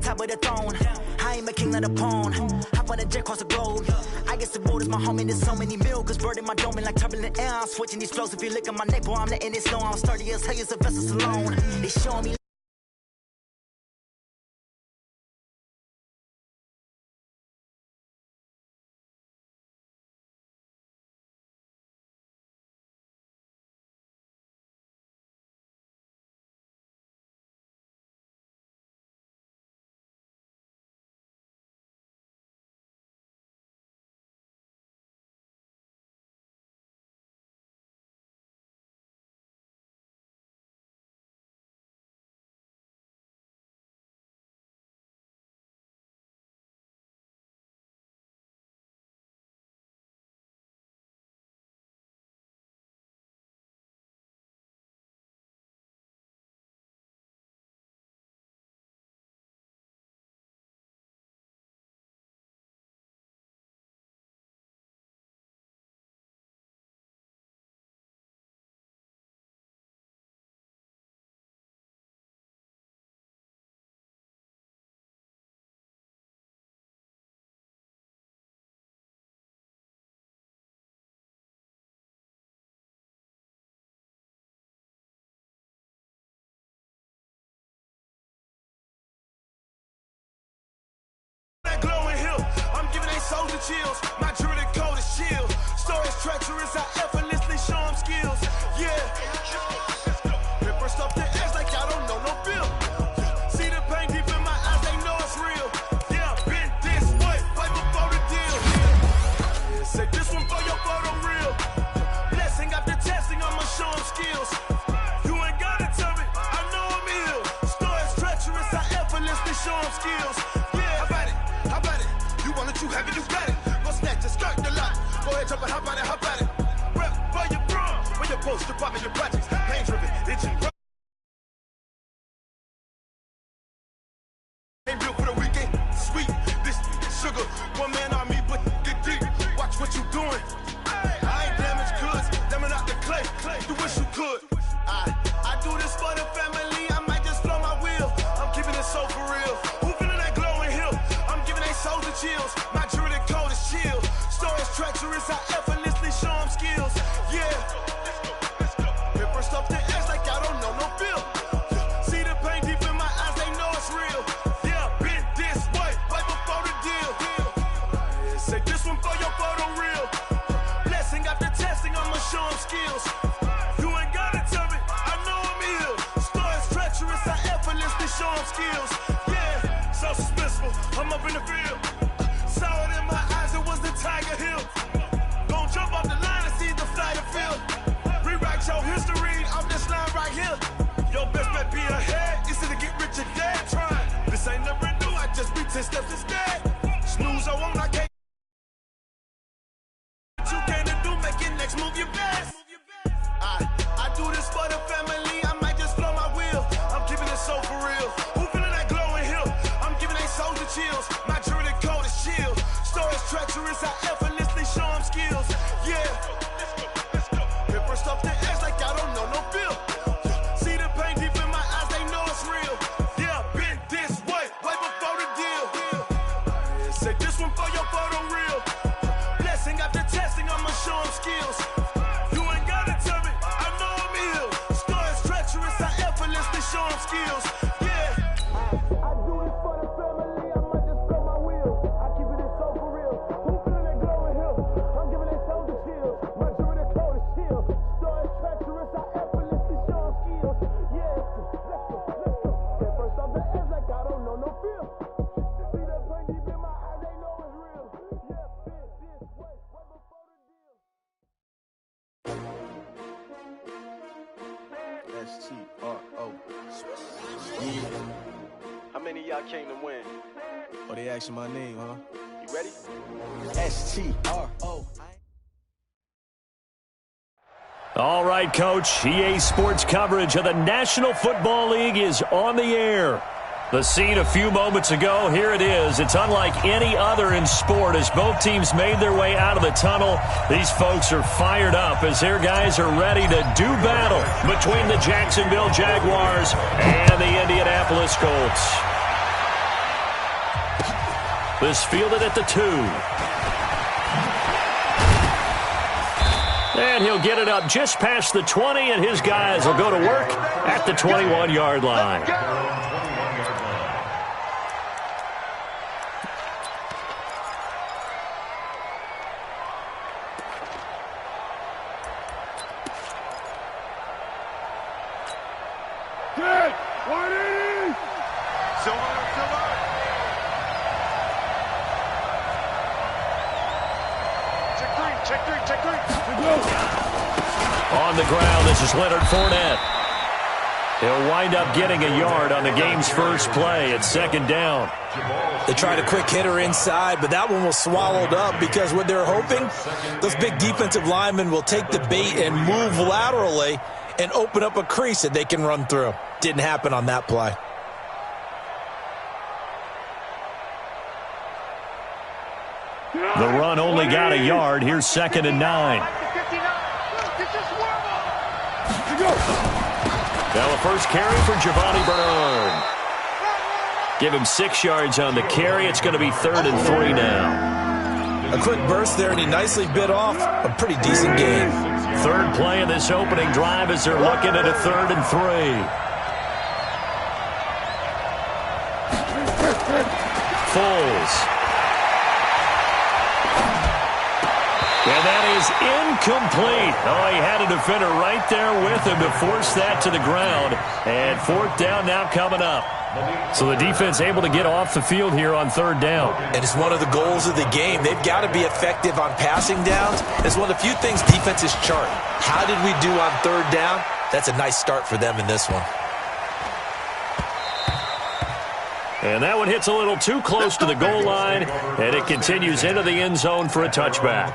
top of the throne. I ain't a king, not a pawn. Hop on a jet across the globe. I guess the world is my home and there's so many milks. Bird in my dome and like turbulent air. I'm switching these flows. If you look at my neck, boy, I'm letting it slow. I'm sturdy as hell as a vessel alone. They showing me. Soldier chills, my jewelry code is chill. Stories treacherous, I effortlessly show them skills. Yeah, paper stuff to edge like I don't know no bill. See the pain deep in my eyes, they know it's real. Yeah, been this way, way before the deal. Yeah, say this one for your photo real. Blessing after testing, I'ma show them skills. You ain't gotta tell me, I know I'm ill. Stories treacherous, I effortlessly show them skills. You have it, you got it. Go snatch it, skirt the lot. Go ahead, jump it, hop on it, hop at it. Rep for your bro, for your poster, popping your projects. Pain driven, itching. Ain't built for the weekend. Sweet, this sugar. One man on me, but get deep. Watch what you doing. I ain't damaged goods, damn it out the clay. You wish you could. I do this for the family. I might just blow my wheel. I'm keeping it so for real. Who feeling that glowing hill? I'm giving they soldier chills. Treacherous, I effortlessly show them skills. Yeah, paper stuff to edge like I don't know no bill. See the pain deep in my eyes, they know it's real. Yeah, been this way, way before the deal. Yeah, say this one for your photo real. Blessing after testing, I'ma show them skills. You ain't gotta tell me, I know I'm ill. Stories treacherous, I effortlessly show them skills. Yeah, so suspenseful, I'm up in the field. Saw it in my eyes, it was the Tiger Hill. Gon' jump off the line and see the flyer field. Rewrite your history off this line right here. Your best bet be ahead, it's to get rich or dead trying. This ain't never new, I just be 10 steps instead. Snooze, I won't, I can't. What you came to do, make your next move your best. I do this for the family, I might just blow my wheel. I'm keeping it so for real. Who feeling that glowing hill? I'm giving they soldier chills. My jewelry code is chill. Stories treacherous, I effortlessly show them skills. Yeah, paper stuff to edge like I don't know no bill. See the pain deep in my eyes, they know it's real. Yeah, been this way, way before the deal. Say this one for your photo real. Blessing after testing, I'ma show them skills. You ain't gotta tell me, I know I'm ill. Stories treacherous, I effortlessly show them skills. S-T-R-O. Yeah. How many of y'all came to win? Oh, they asking my name, huh? You ready? S-T-R-O. All right, Coach. EA Sports coverage of the National Football League is on the air. The scene a few moments ago, here it is. It's unlike any other in sport as both teams made their way out of the tunnel. These folks are fired up as their guys are ready to do battle between the Jacksonville Jaguars and the Indianapolis Colts. This fielded at the 2. And he'll get it up just past the 20, and his guys will go to work at the 21-yard line. Good. 180. Silver. Check three. On the ground, this is Leonard Fournette. He'll wind up getting a yard on the game's first play at 2nd down. They tried a quick hitter inside, but that one was swallowed up because what they're hoping, those big defensive linemen will take the bait and move laterally and open up a crease that they can run through. Didn't happen on that play. The run only got a yard. Here's 2nd and 9. Now the first carry for Giovanni Bernard. Give him 6 yards on the carry. It's going to be 3rd and 3 now. A quick burst there, and he nicely bit off a pretty decent gain. Third play of this opening drive as they're looking at a 3rd and 3. Foles. And that is incomplete. Oh, he had a defender right there with him to force that to the ground. And 4th down now coming up. So the defense able to get off the field here on 3rd down. And it's one of the goals of the game. They've got to be effective on passing downs. It's one of the few things defenses chart. How did we do on 3rd down? That's a nice start for them in this one. And that one hits a little too close to the goal line, and it continues into the end zone for a touchback.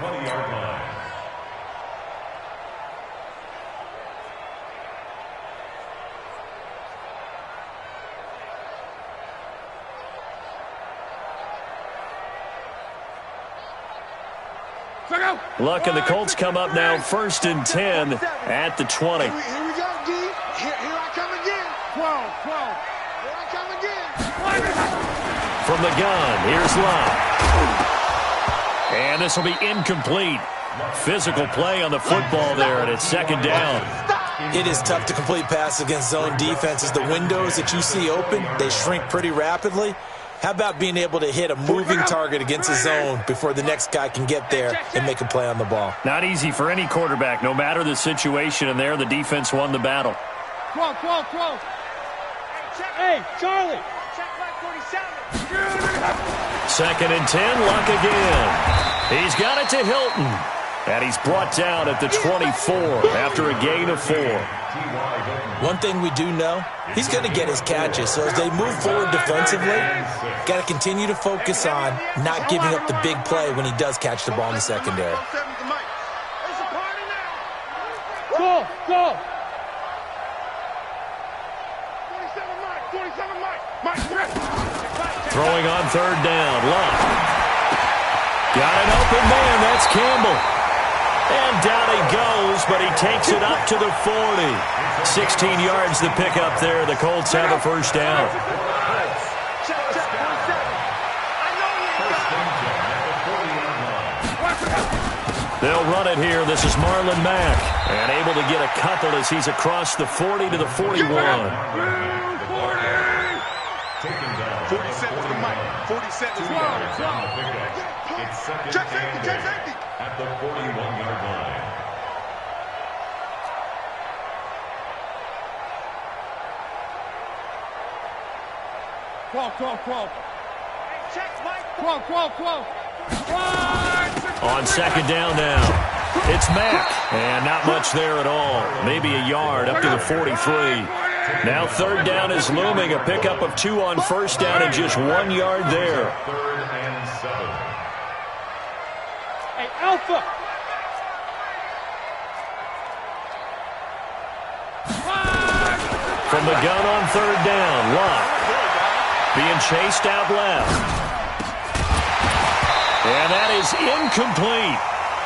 Luck and the Colts come up now 1st and 10 at the 20. Here we go, D. Here I come again. 12. Here I come again. From the gun, here's Love. And this will be incomplete. Physical play on the football there, and it's 2nd down. It is tough to complete passes against zone defenses. The windows that you see open, they shrink pretty rapidly. How about being able to hit a moving target against a zone before the next guy can get there and make a play on the ball? Not easy for any quarterback, no matter the situation, and there the defense won the battle. 12. Hey, Charlie. Check my 47. 2nd and 10, Luck again. He's got it to Hilton. And he's brought down at the 24 after a gain of 4. One thing we do know, he's going to get his catches. So as they move forward defensively, got to continue to focus on not giving up the big play when he does catch the ball in the secondary. Go. 47 Mike. Throwing on 3rd down, Luck. Got an open man, that's Campbell. And down he goes, but he takes it up to the 40. 16 yards to pick up there. The Colts have a 1st down. They'll run it here. This is Marlon Mack. And able to get a couple as he's across the 40 to the 41. 47 to Mike. 47 to Mike. Check safety. At the 41-yard line. Check Mike. 12. On 2nd down now, it's Mack. And not much there at all. Maybe a yard up to the 43. Now 3rd down is looming. A pickup of 2 on 1st down and just 1 yard there. 3rd and 7. Hey, Alpha. From the gun on 3rd down, Luck being chased out left. And that is incomplete.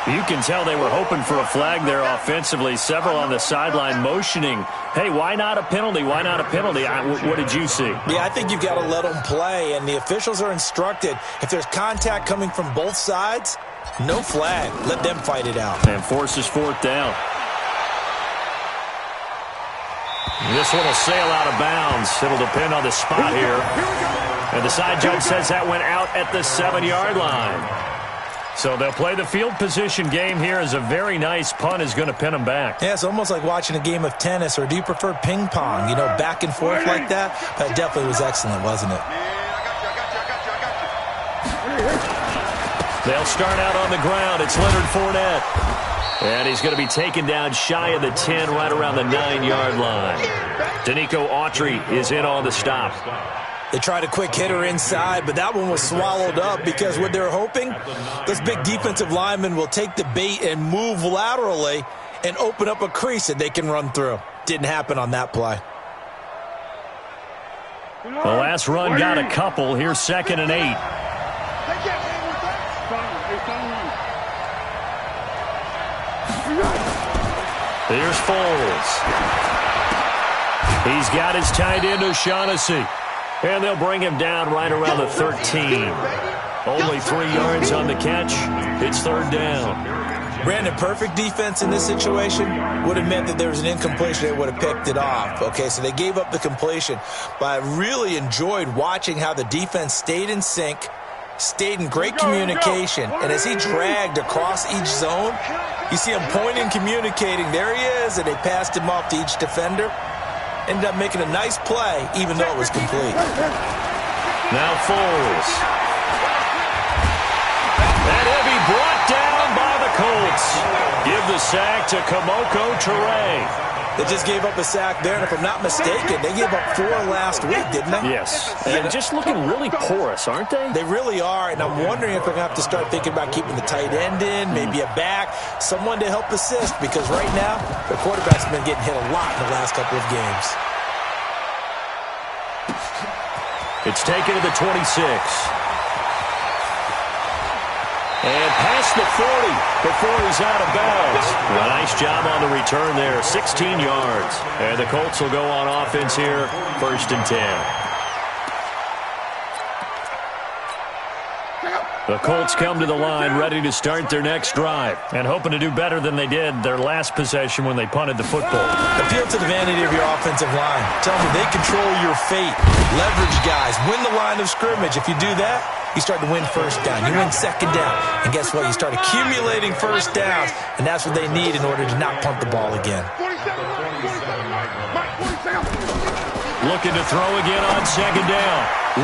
You can tell they were hoping for a flag there offensively. Several on the sideline motioning, hey, why not a penalty? Why not a penalty? What did you see? Yeah, I think you've got to let them play, and the officials are instructed, if there's contact coming from both sides, no flag. Let them fight it out. And forces fourth down. This one will sail out of bounds. It'll depend on the spot here. And the side judge says that went out at the 7-yard line. So they'll play the field position game here as a very nice punt is going to pin them back. Yeah, it's almost like watching a game of tennis, or do you prefer ping pong? You know, back and forth like that? That definitely was excellent, wasn't it? They'll start out on the ground. It's Leonard Fournette. And he's going to be taken down shy of the 10, right around the 9-yard line. Danico Autry is in on the stop. They tried a quick hitter inside, but that one was swallowed up because what they're hoping, those big defensive linemen will take the bait and move laterally and open up a crease that they can run through. Didn't happen on that play. The last run got a couple. Here's 2nd and 8. Here's Foles. He's got his tight end O'Shaughnessy. And they'll bring him down right around the 13. Only 3 yards on the catch. It's 3rd down. Brandon, perfect defense in this situation would have meant that there was an incompletion. They would have picked it off. Okay, so they gave up the completion. But I really enjoyed watching how the defense stayed in sync, stayed in great communication. And as he dragged across each zone, you see him pointing, communicating. There he is, and they passed him off to each defender. Ended up making a nice play, even though it was complete. Now Foles. And he'll be brought down by the Colts. Give the sack to Kamoko Toure. They just gave up a sack there, and if I'm not mistaken, they gave up 4 last week, didn't they? Yes. And just looking really porous, aren't they? They really are, and I'm wondering if they're going to have to start thinking about keeping the tight end in, maybe a back, someone to help assist, because right now, the quarterback's been getting hit a lot in the last couple of games. It's taken to the 26. And past the 40 before he's out of bounds. A nice job on the return there, 16 yards. And the Colts will go on offense here, 1st and 10. The Colts come to the line ready to start their next drive and hoping to do better than they did their last possession when they punted the football. Appeal to the vanity of your offensive line. Tell them they control your fate. Leverage guys. Win the line of scrimmage. If you do that, you start to win 1st down. You win 2nd down. And guess what? You start accumulating 1st downs, and that's what they need in order to not punt the ball again. Looking to throw again on 2nd down.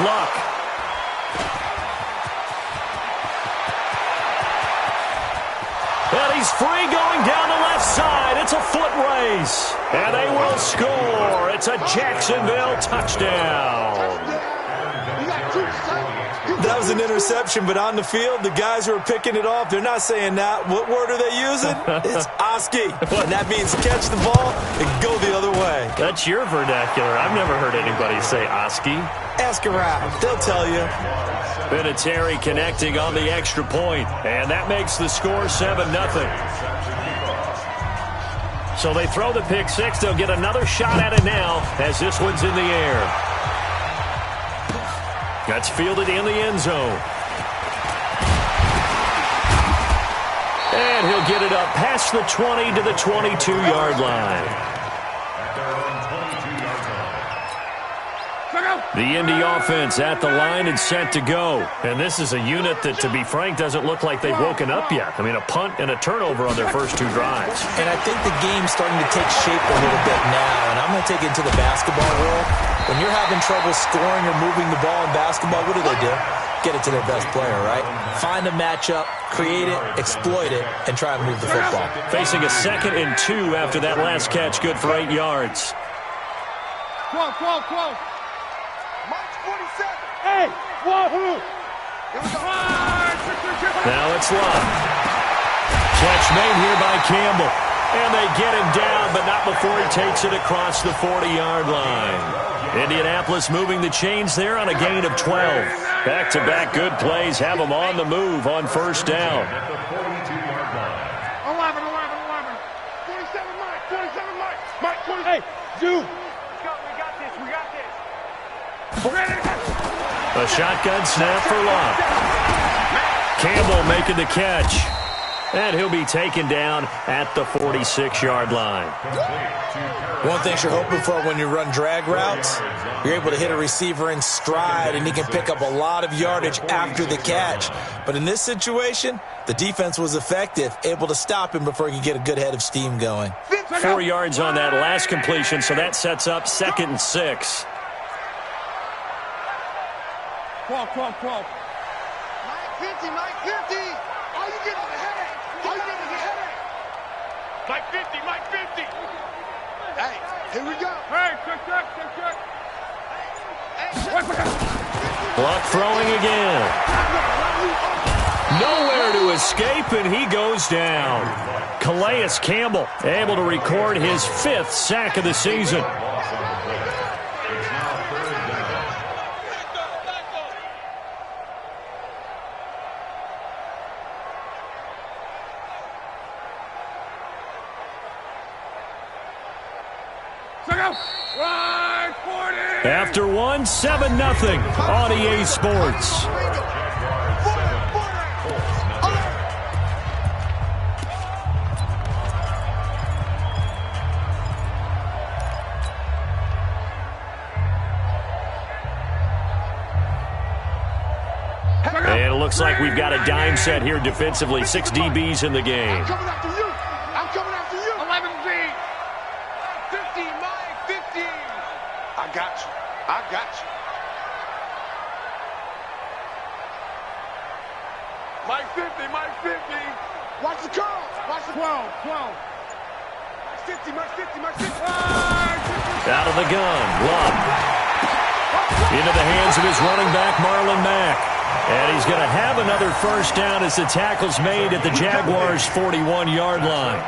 Luck. And he's free going down the left side. It's a foot race. And they will score. It's a Jacksonville touchdown. That was an interception, but on the field, the guys who are picking it off, they're not saying that. What word are they using? It's Oski. And that means catch the ball and go the other way. That's your vernacular. I've never heard anybody say Oski. Ask around. They'll tell you. Vinatieri connecting on the extra point, and that makes the score 7-0. So they throw the pick 6. They'll get another shot at it now as this one's in the air. That's fielded in the end zone. And he'll get it up past the 20 to the 22-yard line. The Indy offense at the line and set to go. And this is a unit that, to be frank, doesn't look like they've woken up yet. I mean, a punt and a turnover on their first 2 drives. And I think the game's starting to take shape a little bit now. And I'm going to take it to the basketball world. When you're having trouble scoring or moving the ball in basketball, what do? Get it to their best player, right? Find a matchup, create it, exploit it, and try and move the football. Facing a 2nd and 2 after that last catch, good for 8 yards. Close. March 47. Hey, wahoo! Now it's Luck. Catch made here by Campbell. And they get him down, but not before he takes it across the 40-yard line. Indianapolis moving the chains there on a gain of 12. Back-to-back good plays have them on the move on 1st down. you. A shotgun snap for Love. Campbell making the catch. And he'll be taken down at the 46-yard line. One thing you're hoping for when you run drag routes, you're able to hit a receiver in stride, and he can pick up a lot of yardage after the catch. But in this situation, the defense was effective, able to stop him before he could get a good head of steam going. 4 yards on that last completion, so that sets up 2nd and 6. 12. Mike 50, Mike 50. Are you getting the headache? Are you getting the headache? Mike 50. Hey, here we go. Hey, check. Luck throwing again. Nowhere to escape, and he goes down. Calais Campbell able to record his 5th sack of the season. After one, 7-0 on EA Sports. And it looks like we've got a dime set here defensively. 6 DBs in the game. I'm coming after you. 11B. 50, Mike 50. I got you. Mike 50. Watch the curl. Watch the 12. Mike 50. Out of the gun, Love. Into the hands of his running back, Marlon Mack. And he's going to have another first down as the tackle's made at the Jaguars' 41-yard line.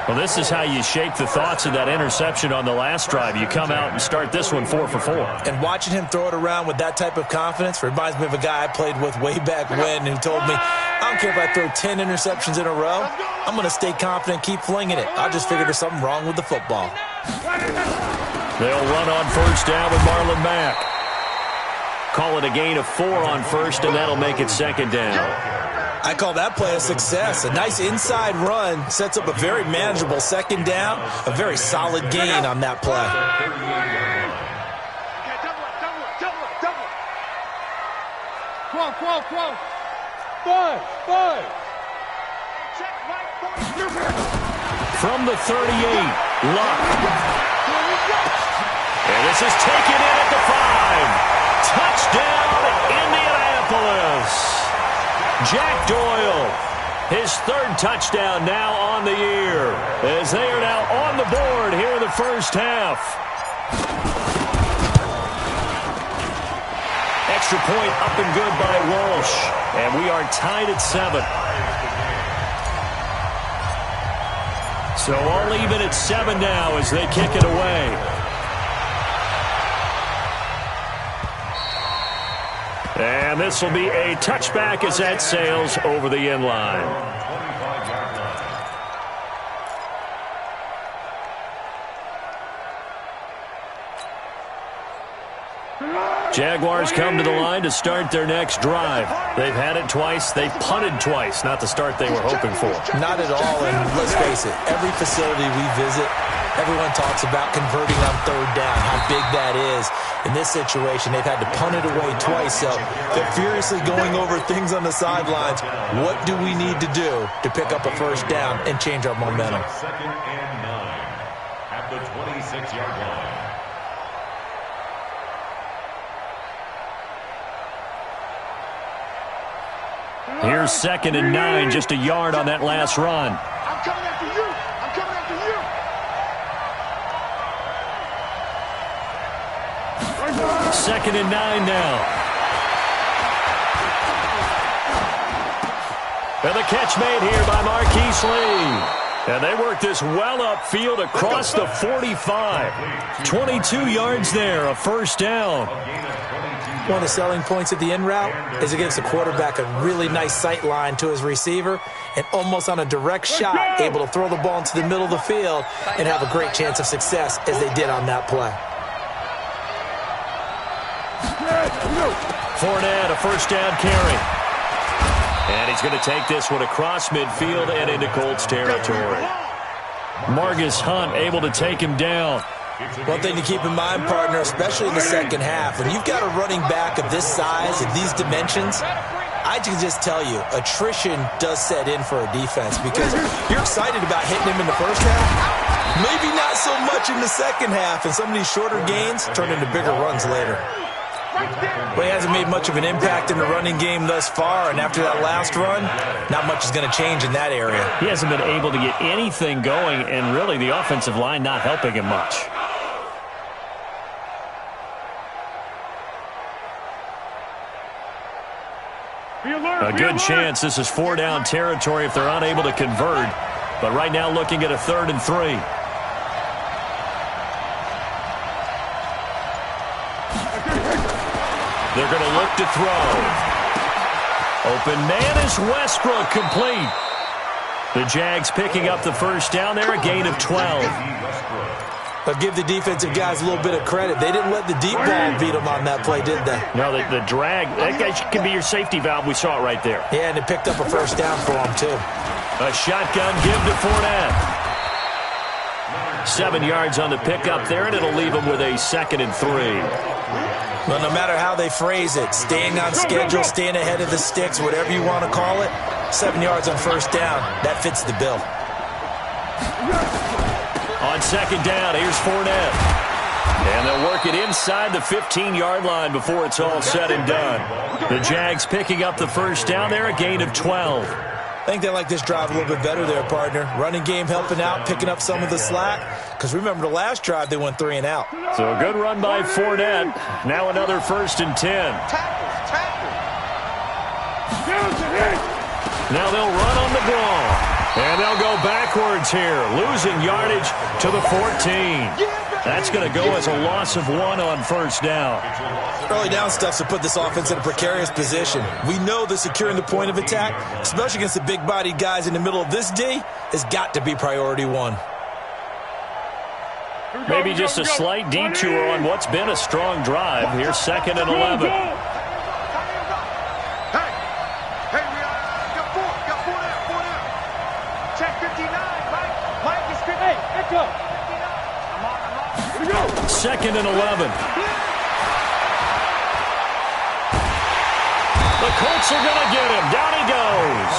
Well, this is how you shake the thoughts of that interception on the last drive. You come out and start this one 4 for 4. And watching him throw it around with that type of confidence reminds me of a guy I played with way back when who told me, I don't care if I throw 10 interceptions in a row, I'm going to stay confident, keep flinging it. I just figured there's something wrong with the football. They'll run on first down with Marlon Mack. Call it a gain of 4 on first, and that'll make it 2nd down. I call that play a success. A nice inside run sets up a very manageable 2nd down. A very solid gain on that play. Double. 5. From the 38, Luck. And this is taken in at the 5. Touchdown, Indianapolis. Jack Doyle, his 3rd touchdown now on the year, as they are now on the board here in the first half. Extra point up and good by Walsh, and we are tied at 7. So all even at 7 now as they kick it away. And this will be a touchback as that sails over the end line. Jaguars come to the line to start their next drive. They've had it twice. They've punted twice. Not the start they were hoping for. Not at all, and let's face it, every facility we visit, everyone talks about converting on 3rd down, how big that is. In this situation, they've had to punt it away twice, so they're furiously going over things on the sidelines. What do we need to do to pick up a first down and change our momentum? 2nd and 9 at the 26-yard line. Here's 2nd and 9, just a yard on that last run. I'm coming after you. 2nd and 9 now. And the catch made here by Marquise Lee. And they work this well upfield across the 45. 22 yards there, a first down. one of the selling points of the in route is it gives the quarterback a really nice sight line to his receiver and almost on a direct shot able to throw the ball into the middle of the field and have a great chance of success as they did on that play. Fournette, a first down carry. And he's going to take this one across midfield and into Colts territory. Margus Hunt able to take him down. One thing to keep in mind, partner, especially in the second half, when you've got a running back of this size and these dimensions, I can just tell you, attrition does set in for a defense because you're excited about hitting him in the first half, maybe not so much in the second half, and some of these shorter gains turn into bigger runs later. Well, he hasn't made much of an impact in the running game thus far, and after that last run, not much is going to change in that area. He hasn't been able to get anything going, and really the offensive line not helping him much. A good chance this is 4-down territory if they're unable to convert, but right now looking at a 3rd and 3. They're going to look to throw. Open man is Westbrook, complete. The Jags picking up the first down there, a gain of 12. But give the defensive guys a little bit of credit. They didn't let the deep ball beat them on that play, did they? No, the drag, that guy can be your safety valve. We saw it right there. Yeah, and it picked up a first down for them, too. A shotgun give to Fournette. 7 yards on the pickup there, and it'll leave him with a 2nd and 3. Well, no matter how they phrase it, staying on schedule, staying ahead of the sticks, whatever you want to call it, 7 yards on first down, that fits the bill. On 2nd down, here's Fournette. And they'll work it inside the 15-yard line before it's all said and done. The Jags picking up the first down there, a gain of 12. I think they like this drive a little bit better there, partner. Running game helping out, picking up some of the slack. Because remember, the last drive, they went 3 and out. So a good run by Fournette. Now another 1st and 10. Now they'll run on the ball. And they'll go backwards here, losing yardage to the 14. That's going to go as a loss of 1 on first down. Early down stuff to put this offense in a precarious position. We know that securing the point of attack, especially against the big-bodied guys in the middle of this D, has got to be priority 1. Maybe just a slight detour on what's been a strong drive. Here's 2nd and 11. Second and 11. The Colts are going to get him. Down he goes.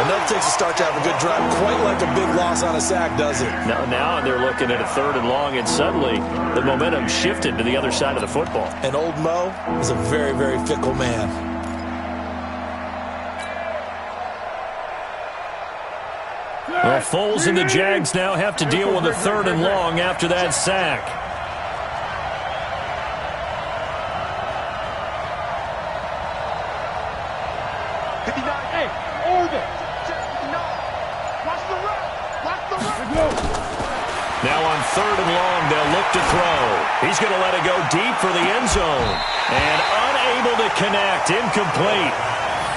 Enough takes a start to have a good drive. Quite like a big loss on a sack, does it? Now they're looking at a 3rd and long, and suddenly the momentum shifted to the other side of the football. And old Mo is a very, very fickle man. Well, Foles and the Jags now have to deal with a 3rd and long after that sack. Now on 3rd and long, they'll look to throw. He's going to let it go deep for the end zone. And unable to connect, incomplete.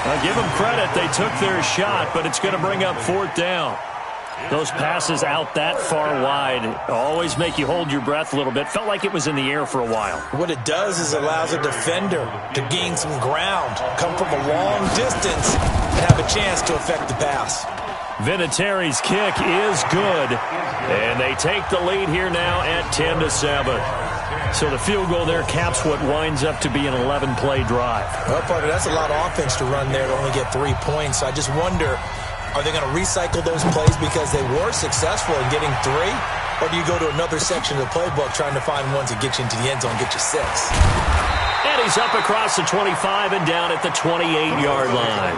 I'll give them credit, they took their shot, but it's going to bring up 4th down. Those passes out that far wide always make you hold your breath a little bit. Felt like it was in the air for a while. What it does is it allows a defender to gain some ground, come from a long distance, and have a chance to affect the pass. Vinatieri's kick is good, and they take the lead here now at 10-7. So the field goal there caps what winds up to be an 11-play drive. Well, partner, that's a lot of offense to run there to only get 3 points. I just wonder, are they going to recycle those plays because they were successful in getting 3? Or do you go to another section of the playbook trying to find ones that get you into the end zone and get you 6? And he's up across the 25 and down at the 28-yard line.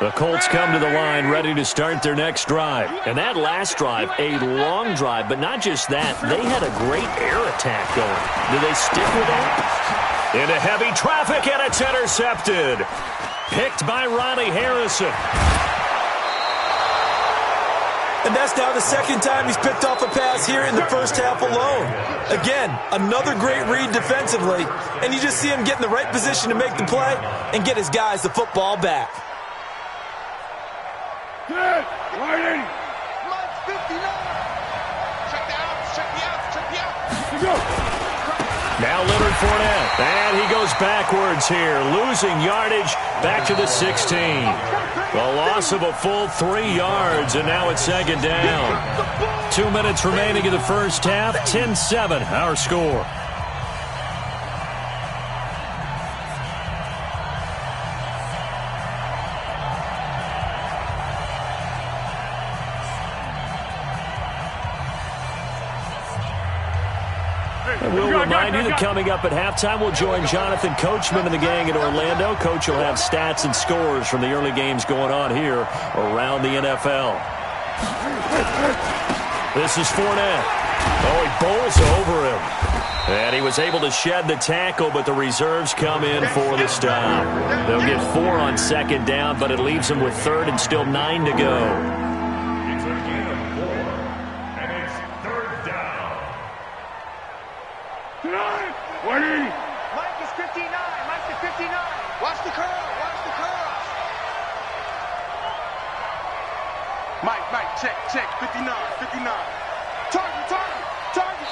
The Colts come to the line ready to start their next drive. And that last drive, a long drive, but not just that. They had a great air attack going. Do they stick with that? Into heavy traffic, and it's intercepted. Picked by Ronnie Harrison. And that's now the second time he's picked off a pass here in the first half alone. Again, another great read defensively, and you just see him get in the right position to make the play and get his guys the football back. Good. 180. Mike's 59. Check the outs, check the outs, check the outs. Let's go. Now Leonard Fournette, and he goes backwards here, losing yardage back to the 16. A loss of a full 3 yards, and now it's second down. 2 minutes remaining in the first half, 10-7, our score. And we'll remind you that coming up at halftime, we'll join Jonathan Coachman and the gang in Orlando. Coach will have stats and scores from the early games going on here around the NFL. This is Fournette. Oh, he bowls over him. And he was able to shed the tackle, but the reserves come in for the stop. They'll get 4 on second down, but it leaves them with third and still 9 to go. Mike is 59. Mike is 59. Watch the curl. Watch the curl. Mike, check. 59. Target.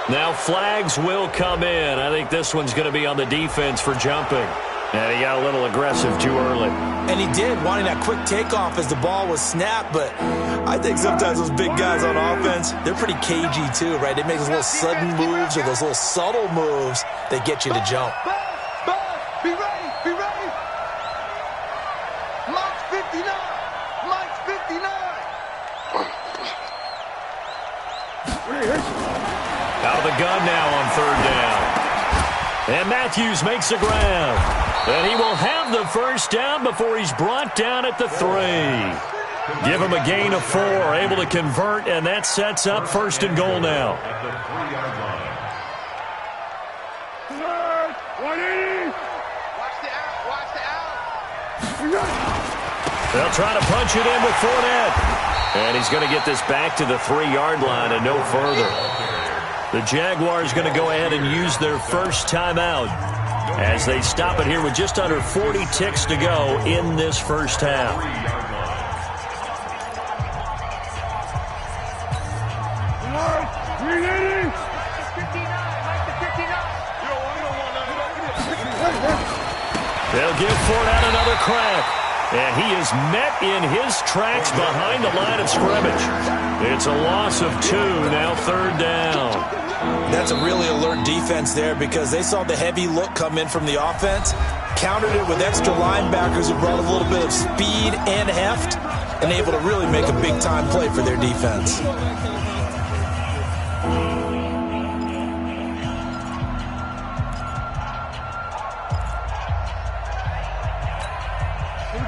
Now flags will come in. I think this one's going to be on the defense for jumping. And he got a little aggressive too early. And he did, wanting that quick takeoff as the ball was snapped. But I think sometimes those big guys on offense, they're pretty cagey too, right? They make those little sudden moves or those little subtle moves that get you to jump. Be ready. Mike's 59. Mike's 59. Out of the gun now on third down. And Matthews makes the ground. And he will have the first down before he's brought down at the 3. Give him a gain of 4, able to convert, and that sets up first and goal now. At the 3-yard line. 180. Watch the out. They'll try to punch it in with Fournette. And he's going to get this back to the 3-yard line and no further. The Jaguars going to go ahead and use their first timeout as they stop it here with just under 40 ticks to go in this first half. They'll give Fournette another crack. And he is met in his tracks behind the line of scrimmage. It's a loss of 2, now third down. That's a really alert defense there because they saw the heavy look come in from the offense, countered it with extra linebackers who brought a little bit of speed and heft, and able to really make a big-time play for their defense.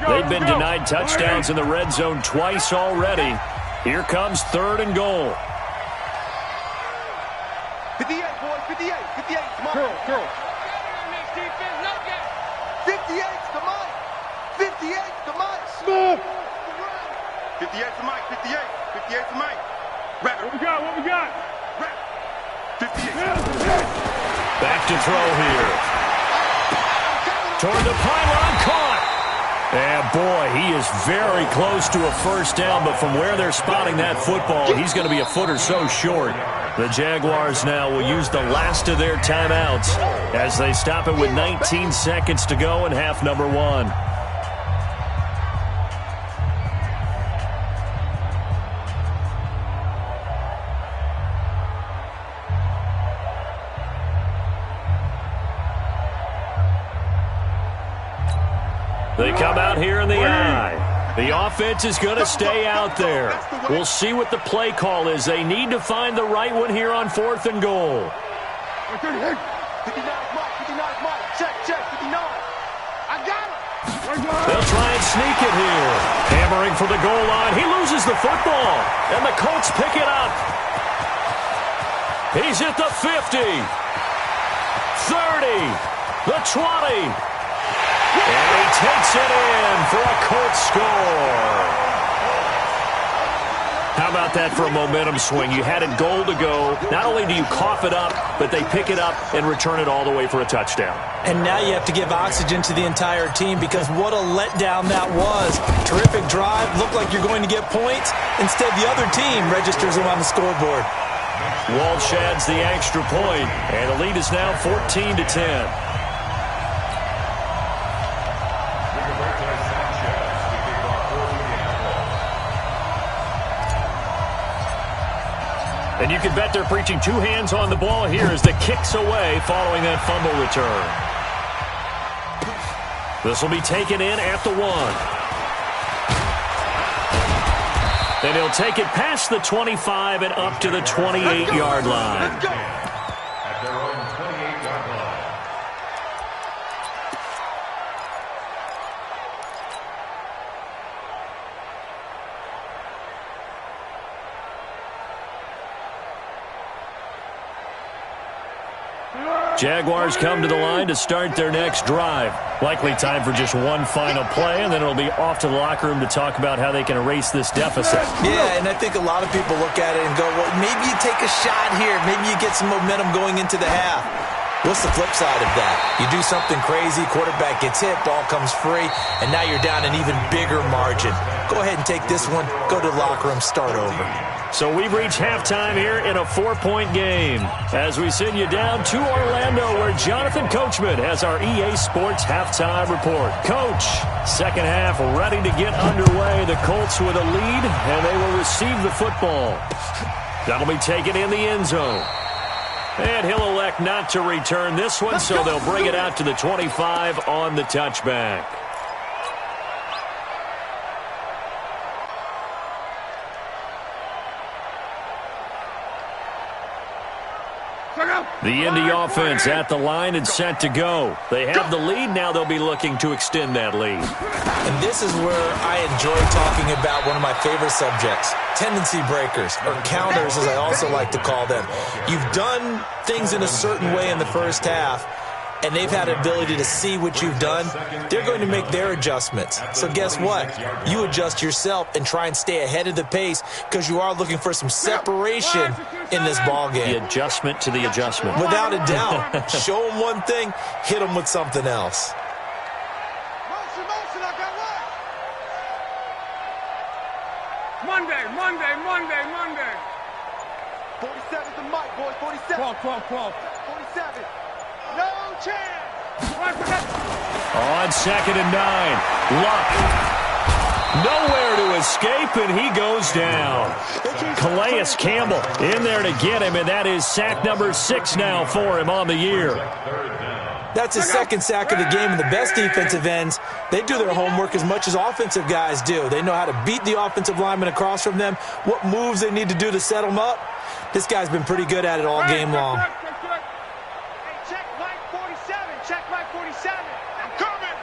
They've been denied touchdowns in the red zone twice already. Here comes third and goal. 58, boys, 58. 58, come on. Curl. 58's the Mike. 58's the Mike. Smooth. 58's the Mike. 58's the Mike. What we got? 58. Back to throw here. Toward the pylon, caught. And boy, he is very close to a first down, but from where they're spotting that football, he's going to be a foot or so short. The Jaguars now will use the last of their timeouts as they stop it with 19 seconds to go in half number 1. They come out here in the eye. The offense is going to stay out there. We'll see what the play call is. They need to find the right one here on 4th and goal. 59's Mike. 59's Mike. Check. 59. I got it. They'll try and sneak it here. Hammering for the goal line. He loses the football. And the Colts pick it up. He's at the 50. 30. The 20. And he takes it in for a Colts score. How about that for a momentum swing? You had a goal to go. Not only do you cough it up, but they pick it up and return it all the way for a touchdown. And now you have to give oxygen to the entire team because what a letdown that was. Terrific drive. Looked like you're going to get points. Instead, the other team registers them on the scoreboard. Walsh adds the extra point, and the lead is now 14-10. And you can bet they're preaching two hands on the ball here as the kick's away following that fumble return. This will be taken in at the 1. And he'll take it past the 25 and up to the 28-yard line. At their own 28-yard line. Jaguars come to the line to start their next drive. Likely time for just one final play, and then it'll be off to the locker room to talk about how they can erase this deficit. Yeah, and I think a lot of people look at it and go, well, maybe you take a shot here. Maybe you get some momentum going into the half. What's the flip side of that? You do something crazy, quarterback gets hit, ball comes free, and now you're down an even bigger margin. Go ahead and take this one, go to the locker room, start over. So we've reached halftime here in a 4-point game. As we send you down to Orlando, where Jonathan Coachman has our EA Sports halftime report. Coach, second half ready to get underway. The Colts with a lead, and they will receive the football. That'll be taken in the end zone. And he'll elect not to return this one, so they'll bring it out to the 25 on the touchback. The Indy offense at the line and set to go. They have the lead. Now they'll be looking to extend that lead. And this is where I enjoy talking about one of my favorite subjects, tendency breakers, or counters as I also like to call them. You've done things in a certain way in the first half, and they've had an ability to see what you've done. They're going to make their adjustments. So guess what? You adjust yourself and try and stay ahead of the pace because you are looking for some separation in this ballgame. The adjustment to the adjustment. Without a doubt. Show them one thing, hit them with something else. Motion, I got one. Monday. 47's the mic, boys. 47. 12. 47. No chance. On 2nd and 9. Luck. Nowhere to escape, and he goes down. Calais Campbell in there to get him, and that is sack number 6 now for him on the year. That's his second sack of the game, and the best defensive ends, they do their homework as much as offensive guys do. They know how to beat the offensive lineman across from them, what moves they need to do to set them up. This guy's been pretty good at it all game long. Check Mike 47. Check Mike 47. I'm coming.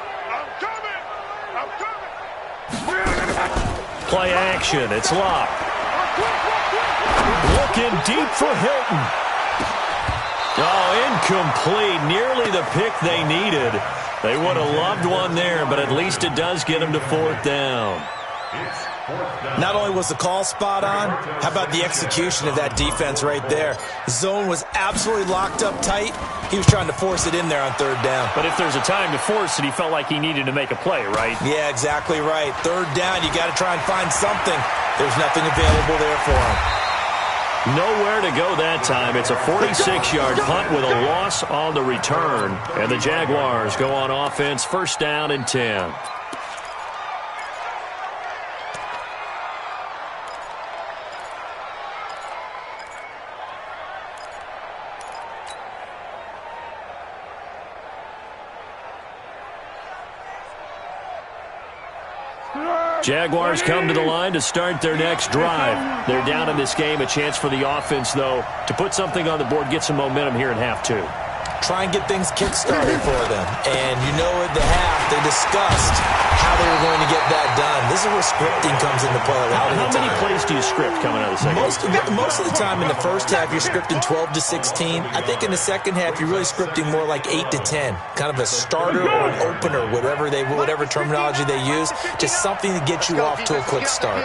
Play action. It's Locke. Looking deep for Hilton. Oh, incomplete. Nearly the pick they needed. They would have loved one there, but at least it does get them to 4th down. Not only was the call spot on, how about the execution of that defense right there? Zone was absolutely locked up tight. He was trying to force it in there on 3rd down. But if there's a time to force it, he felt like he needed to make a play, right? Yeah, exactly right. 3rd down, you got to try and find something. There's nothing available there for him. Nowhere to go that time. It's a 46-yard punt with a loss on the return. And the Jaguars go on offense, 1st down and 10. Jaguars come to the line to start their next drive. They're down in this game. A chance for the offense, though, to put something on the board, get some momentum here in half 2. Try and get things kick-started for them. And you know at the half, they discussed how they were going to get that done. This is where scripting comes into play a lot of the time. How many plays do you script coming out of the second half? Most of the time in the first half, you're scripting 12 to 16. I think in the second half, you're really scripting more like 8 to 10. Kind of a starter or an opener, whatever terminology they use. Just something to get you off to a quick start.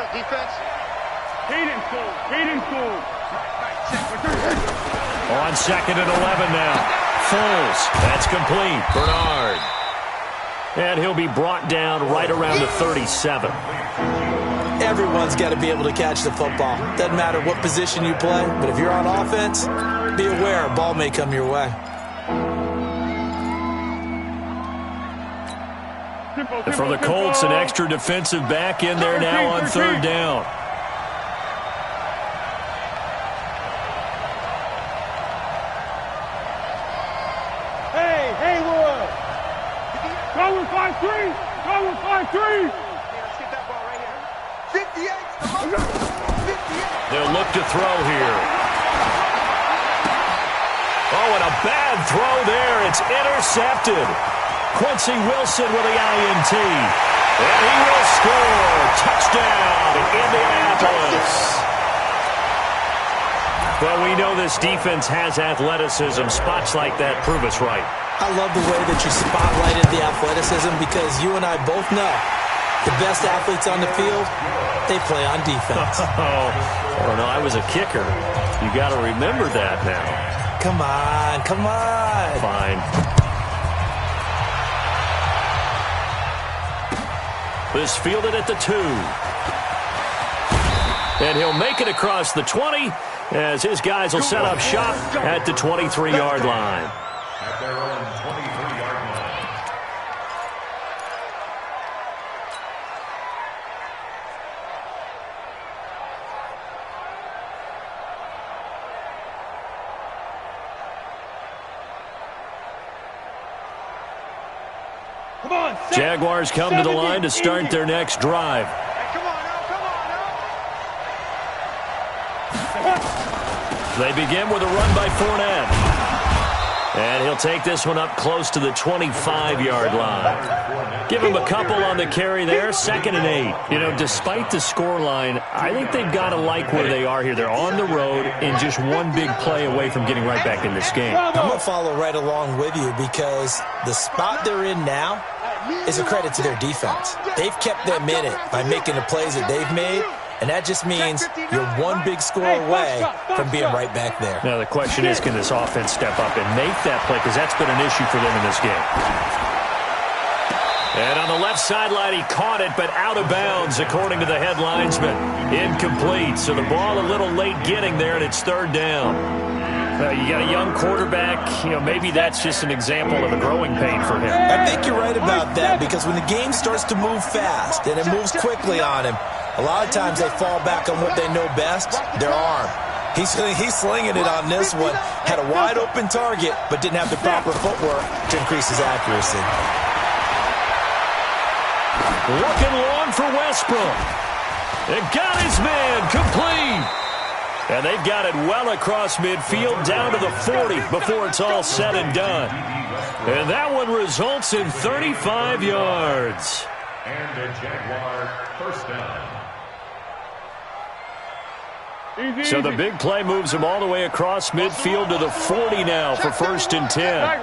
On 2nd and 11 now. Foles. That's complete. Bernard. And he'll be brought down right around the 37. Everyone's got to be able to catch the football. Doesn't matter what position you play, but if you're on offense, be aware a ball may come your way. And for the Colts, an extra defensive back in there now on 3rd down. Hey, Haywood! Go with 5-3! Go with 5-3! Let's get that ball right here. 58! They'll look to throw here. Oh, and a bad throw there. It's intercepted. Quincy Wilson with the INT. And he will score. Touchdown, Indianapolis. Well, we know this defense has athleticism. Spots like that prove us right. I love the way that you spotlighted the athleticism because you and I both know the best athletes on the field, they play on defense. Oh, no, I was a kicker. You got to remember that now. Come on, come on. Fine. This fielded at the 2. And he'll make it across the 20 as his guys will set up shop at the 23-yard line. At their own 23-yard line. Come on, Jaguars come to the line to start their next drive. Hey, come on now. They begin with a run by Fournette. And he'll take this one up close to the 25-yard line. Give him a couple on the carry there, 2nd and 8. You know, despite the scoreline, I think they've got to like where they are here. They're on the road and just one big play away from getting right back in this game. I'm going to follow right along with you because the spot they're in now is a credit to their defense. They've kept them in it by making the plays that they've made. And that just means you're one big score away from being right back there. Now, the question is, can this offense step up and make that play? Because that's been an issue for them in this game. And on the left sideline, he caught it, but out of bounds, according to the head linesman. Incomplete. So the ball a little late getting there, and it's 3rd down. You got a young quarterback. You know, maybe that's just an example of a growing pain for him. I think you're right about that because when the game starts to move fast and it moves quickly on him, a lot of times they fall back on what they know best, their arm. He's slinging it on this one. Had a wide open target, but didn't have the proper footwork to increase his accuracy. Looking long for Westbrook. And got his man complete. And they've got it well across midfield down to the 40 before it's all said and done. And that one results in 35 yards. And a Jaguar first down. So the big play moves him all the way across midfield to the 40 now for 1st and 10.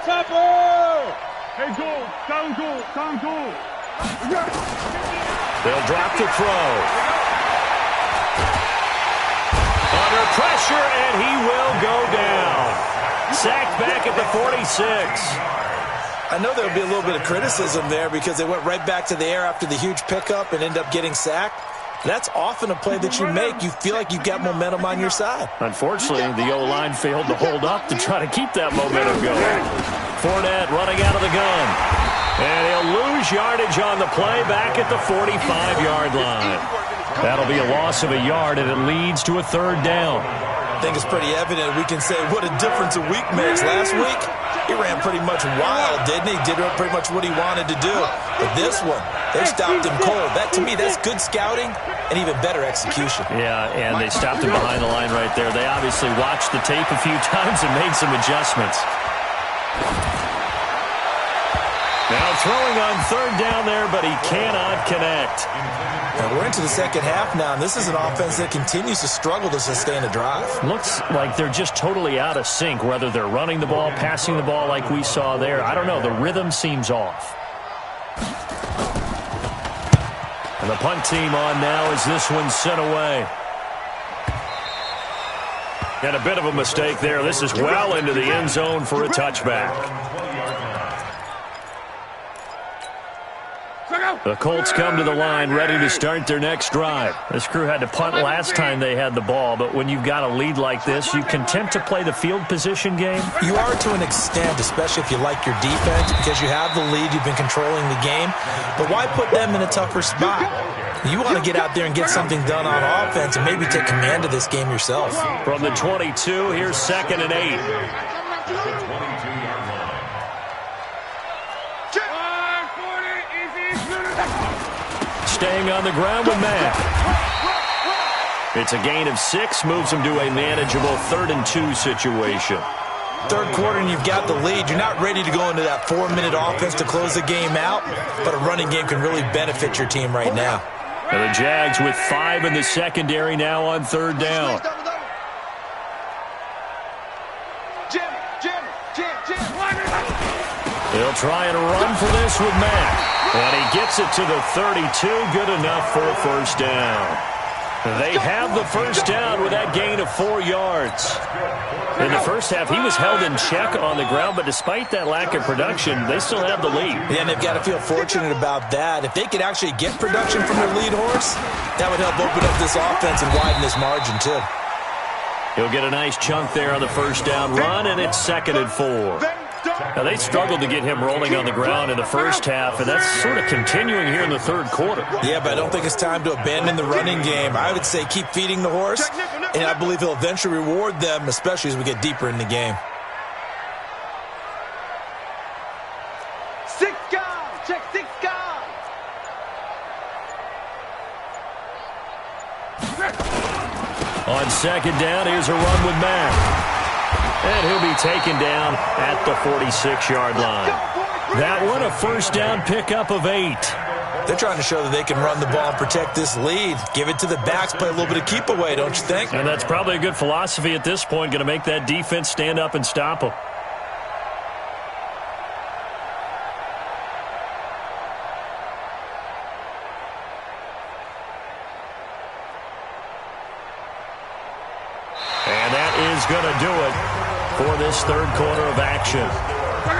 Topper! Hey, goal! Down goal! Down goal! They'll drop the throw. Under pressure, and he will go down. Sacked back at the 46. I know there will be a little bit of criticism there because they went right back to the air after the huge pickup and end up getting sacked. That's often a play that you make. You feel like you've got momentum on your side. Unfortunately, the O-line failed to hold up to try to keep that momentum going. Fournette running out of the gun. And he'll lose yardage on the play back at the 45-yard line. That'll be a loss of a yard, and it leads to a 3rd down. I think it's pretty evident. We can say what a difference a week makes. Last week, he ran pretty much wild, didn't he? Did pretty much what he wanted to do. But this one, they stopped him cold. That, to me, that's good scouting and even better execution. Yeah, and they stopped him behind the line right there. They obviously watched the tape a few times and made some adjustments. Now throwing on third down there, but he cannot connect. Now we're into the second half now, and this is an offense that continues to struggle to sustain a drive. Looks like they're just totally out of sync, whether they're running the ball, passing the ball like we saw there. I don't know. The rhythm seems off. And the punt team on now as this one's sent away. And a bit of a mistake there. This is well into the end zone for a touchback. The Colts come to the line ready to start their next drive. This crew had to punt last time they had the ball, but when you've got a lead like this, you content to play the field position game? You are to an extent, especially if you like your defense, because you have the lead, you've been controlling the game. But why put them in a tougher spot? You want to get out there and get something done on offense and maybe take command of this game yourself. From the 22, here's 2nd and 8. Staying on the ground with Matt. It's a gain of 6, moves him to a manageable 3rd and 2 situation. Third quarter and you've got the lead. You're not ready to go into that 4-minute offense to close the game out, but a running game can really benefit your team right now. And the Jags with 5 in the secondary now on 3rd down. He'll try and run for this with Matt. And he gets it to the 32, good enough for a first down. They have the first down with that gain of 4 yards. In the first half, he was held in check on the ground, but despite that lack of production, they still have the lead. Yeah, and they've got to feel fortunate about that. If they could actually get production from their lead horse, that would help open up this offense and widen this margin, too. He'll get a nice chunk there on the first down run, and it's 2nd and 4. Now, they struggled to get him rolling on the ground in the first half, and that's sort of continuing here in the third quarter. Yeah, but I don't think it's time to abandon the running game. I would say keep feeding the horse, and I believe he'll eventually reward them, especially as we get deeper in the game. 6 guys, check 6 guys. On 2nd down, here's a run with Matt. And he'll be taken down at the 46-yard line. That one, a first down pickup of 8. They're trying to show that they can run the ball and protect this lead. Give it to the backs, play a little bit of keep away, don't you think? And that's probably a good philosophy at this point, going to make that defense stand up and stop them. And that is going to do it for this third quarter of action.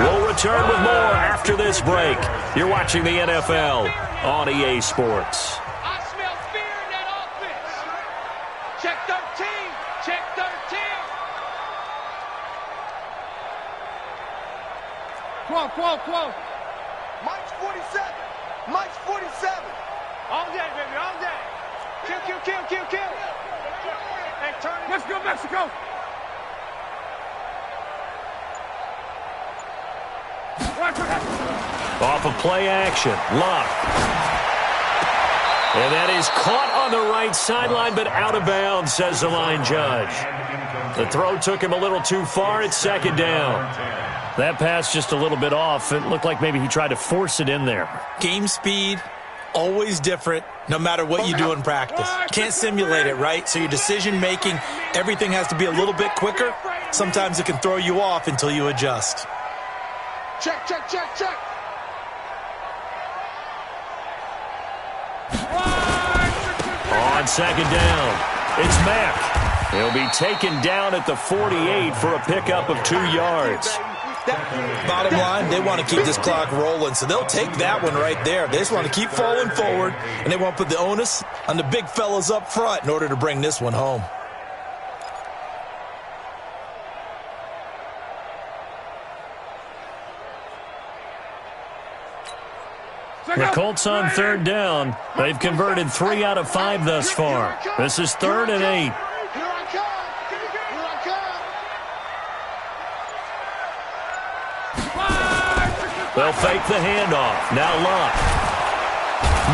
We'll return with more after this break. You're watching the NFL on EA Sports. I smell fear in that offense. Check 13. Check 13. 12. Mike's 47. Mike's 47. All day, baby, all day. Kill. Hey, turn it. Let's go, Mexico. Off of play action, Luck. And that is caught on the right sideline, but out of bounds, says the line judge. The throw took him a little too far. It's 2nd down. That pass just a little bit off. It looked like maybe he tried to force it in there. Game speed, always different, no matter what you do in practice. Can't simulate it, right? So your decision-making, everything has to be a little bit quicker. Sometimes it can throw you off until you adjust. Check. On 2nd down, it's Mack. He'll be taken down at the 48 for a pickup of 2 yards. Bottom line, they want to keep this clock rolling, so they'll take that one right there. They just want to keep falling forward, and they want to put the onus on the big fellas up front in order to bring this one home. The Colts on 3rd down. They've converted 3 out of 5 thus far. This is 3rd and 8. Here I come. They'll fake the handoff. Now Luck.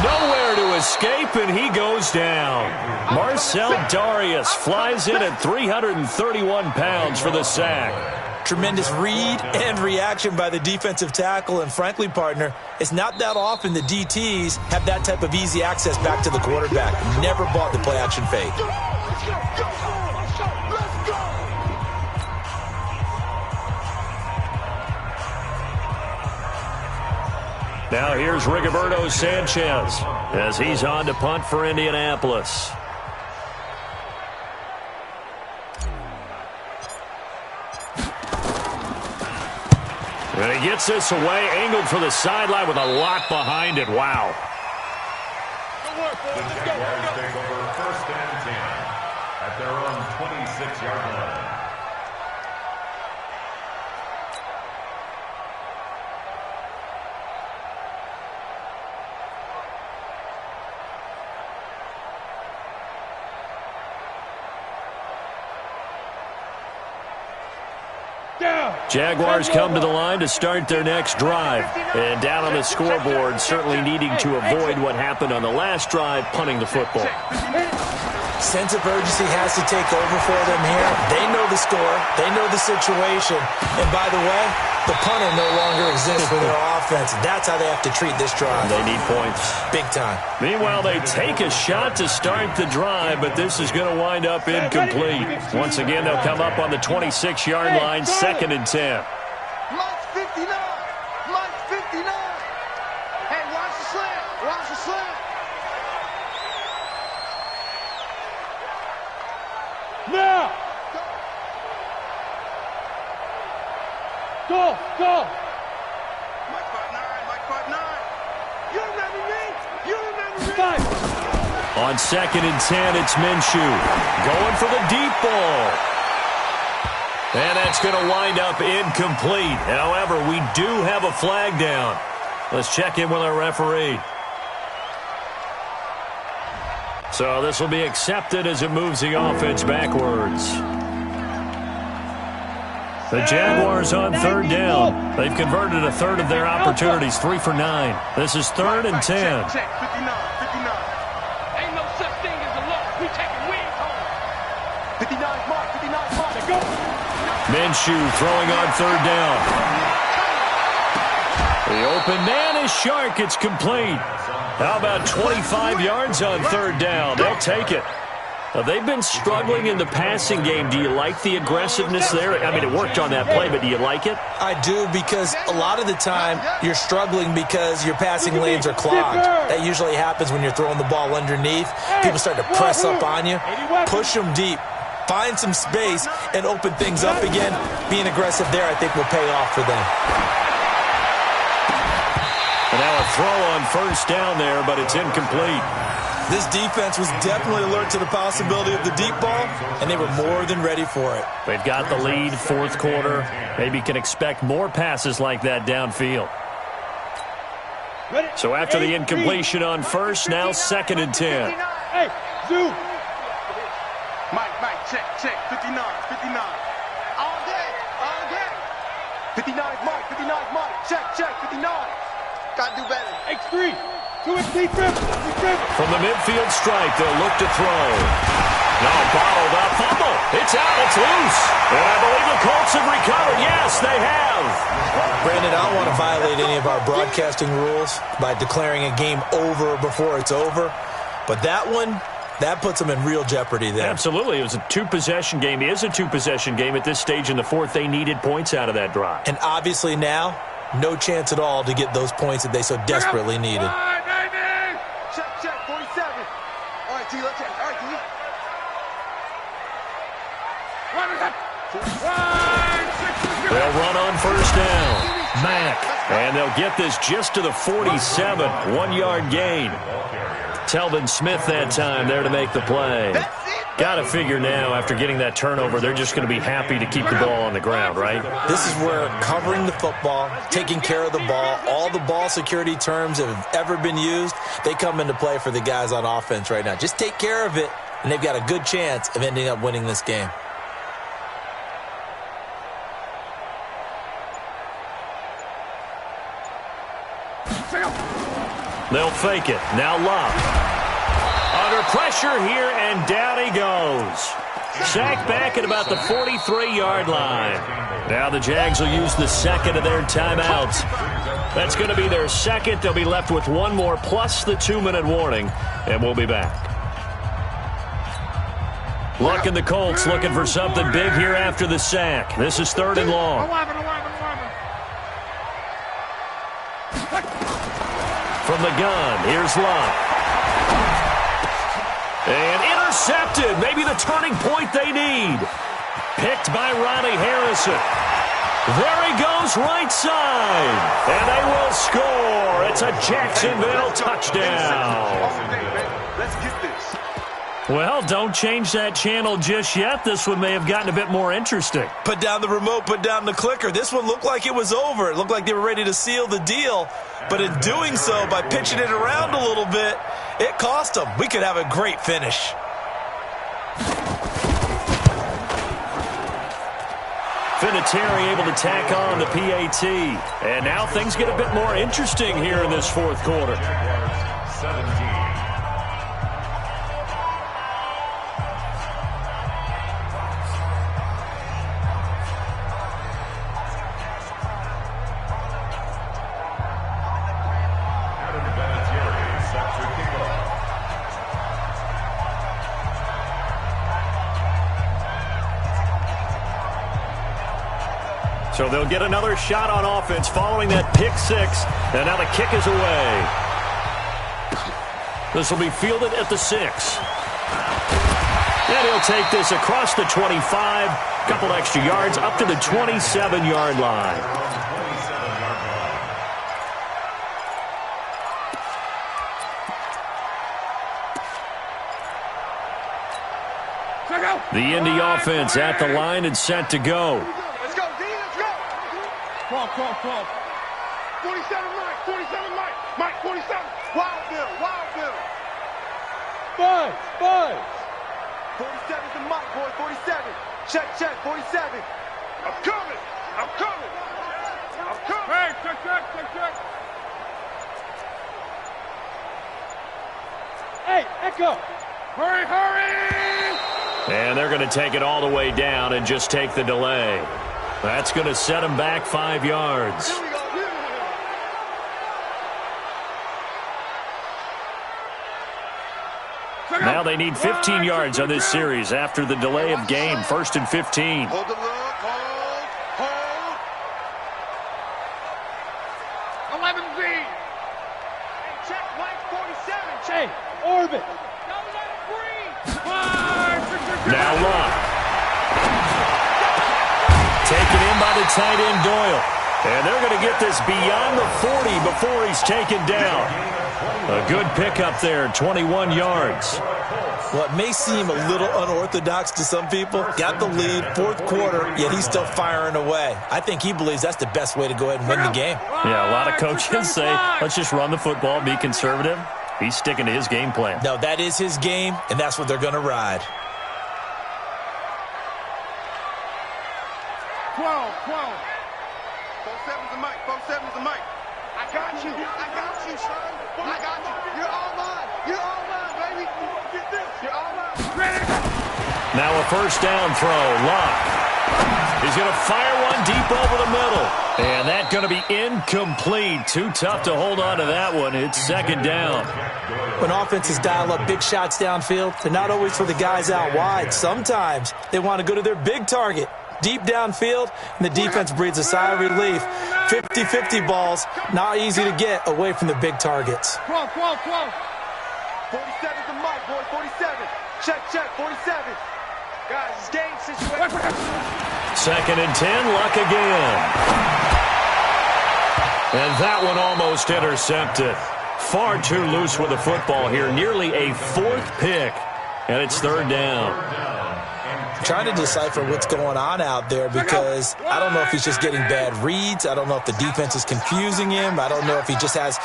Nowhere to escape, and he goes down. Marcel Darius flies in at 331 pounds for the sack. Tremendous read and reaction by the defensive tackle. And frankly, partner, it's not that often the DTs have that type of easy access back to the quarterback. Never bought the play-action fake. Now here's Rigoberto Sanchez as he's on to punt for Indianapolis. And he gets this away, angled for the sideline with a lot behind it. Wow. The Jaguars take over 1st and 10 at their own 26-yard line. Jaguars come to the line to start their next drive. And down on the scoreboard, certainly needing to avoid what happened on the last drive, punting the football. Sense of urgency has to take over for them here. They know the score. They know the situation. And by the way, the punter no longer exists for their offense. That's how they have to treat this drive. They need points. Big time. Meanwhile, they take a shot to start the drive, but this is going to wind up incomplete. Once again, they'll come up on the 26-yard line, 2nd and 10. Mike's 59. Mike's 59. Hey, watch the slant. Watch the slant. Now. Go. Mike 5'9", Mike 5'9". You remember me? You remember me? On 2nd and 10, it's Minshew going for the deep ball. And that's going to wind up incomplete. However, we do have a flag down. Let's check in with our referee. So this will be accepted as it moves the offense backwards. The Jaguars on 3rd down. They've converted a third of their opportunities, 3 for 9. This is 3rd and 10. Check, 59. Ain't no such thing as a loss. We taking wins home. 59's mark, 59's mark. Go. Minshew throwing on 3rd down. The open man is Shark. It's complete. How about 25 yards on 3rd down? They'll take it. They've been struggling in the passing game. Do you like the aggressiveness there? I mean, it worked on that play, but do you like it? I do, because a lot of the time you're struggling because your passing lanes are clogged. That usually happens when you're throwing the ball underneath. People start to press up on you. Push them deep. Find some space and open things up again. Being aggressive there, I think, will pay off for them. And now a throw on 1st down there, but it's incomplete. This defense was definitely alert to the possibility of the deep ball, and they were more than ready for it. They've got the lead, 4th quarter. Maybe can expect more passes like that downfield. So after the incompletion on 1st, now 2nd and 10. Hey, Zoo. Mike, check, 59. All day. 59's mark, check, 59. Gotta do better. X3. From the midfield stripe, they'll look to throw. No, bottled up, fumble. It's out, it's loose. And I believe the Colts have recovered. Yes, they have. Brandon, I don't want to violate any of our broadcasting rules by declaring a game over before it's over. But that one, that puts them in real jeopardy there. Absolutely. It was a 2-possession game. It is a 2-possession game at this stage in the 4th. They needed points out of that drive. And obviously now, no chance at all to get those points that they so desperately needed. Check, 47. All right, T, let's check. All right, T. They'll run on 1st down. Mack. And they'll get this just to the 47. 1-yard gain. Telvin Smith that time there to make the play. Got to figure now, after getting that turnover, they're just going to be happy to keep the ball on the ground, right? This is where covering the football, taking care of the ball, all the ball security terms that have ever been used, they come into play for the guys on offense right now. Just take care of it, and they've got a good chance of ending up winning this game. They'll fake it. Now Love. Under pressure here, and down he goes. Sacked back at about the 43-yard line. Now the Jags will use the second of their timeouts. That's going to be their second. They'll be left with one more plus the 2-minute warning, and we'll be back. Luck and the Colts looking for something big here after the sack. This is 3rd and long. From the gun, here's Luck. And intercepted. Maybe the turning point they need. Picked by Ronnie Harrison. There he goes, right side. And they will score. It's a Jacksonville touchdown. Let's get this. Well, don't change that channel just yet. This one may have gotten a bit more interesting. Put down the remote, put down the clicker. This one looked like it was over. It looked like they were ready to seal the deal. But in doing so, by pitching it around a little bit, it cost them. We could have a great finish. Vinatieri able to tack on the PAT. And now things get a bit more interesting here in this 4th quarter. 17. So they'll get another shot on offense following that pick 6. And now the kick is away. This will be fielded at the 6. And he'll take this across the 25. Couple extra yards up to the 27-yard line. The Indy offense at the line and set to go. 12. 47 Mike. Mike, 47. Wild Bill. Buzz. 47's the Mike, boy. 47. Check. 47. I'm coming. Hey, check. Hey, Echo. Hurry. And they're going to take it all the way down and just take the delay. That's going to set them back 5 yards. Now they need 15 yards on this series after the delay of game. 1st and 15. Hold the look. Hold. 11Z. Hey, check Mike 47. Hey, orbit. Now Luck. Taken in by the tight end Doyle. And they're going to get this beyond the 40 before he's taken down. A good pickup there, 21 yards. Well, it may seem a little unorthodox to some people. Got the lead, 4th quarter, yet he's still firing away. I think he believes that's the best way to go ahead and win the game. Yeah, a lot of coaches say, let's just run the football, be conservative. He's sticking to his game plan. No, that is his game, and that's what they're going to ride. 12. 47's the Mike. I got you, son. I got you. You're all mine, baby. Get this. You're all mine. Now a 1st down throw. Luck. He's going to fire one deep over the middle. And that's going to be incomplete. Too tough to hold on to that one. It's 2nd down. When offenses dial up big shots downfield, they're not always for the guys out wide. Sometimes they want to go to their big target. Deep downfield, and the defense breathes a sigh of relief. 50-50 balls, not easy to get away from the big targets. 12. 47's the Mike, boy. 47. Check. 47. Guys, it's game situation. 2nd and 10, Luck again. And that one almost intercepted. Far too loose with the football here. Nearly a 4th pick. And it's 3rd down. Trying to decipher what's going on out there because I don't know if he's just getting bad reads. I don't know if the defense is confusing him. I don't know if he just has,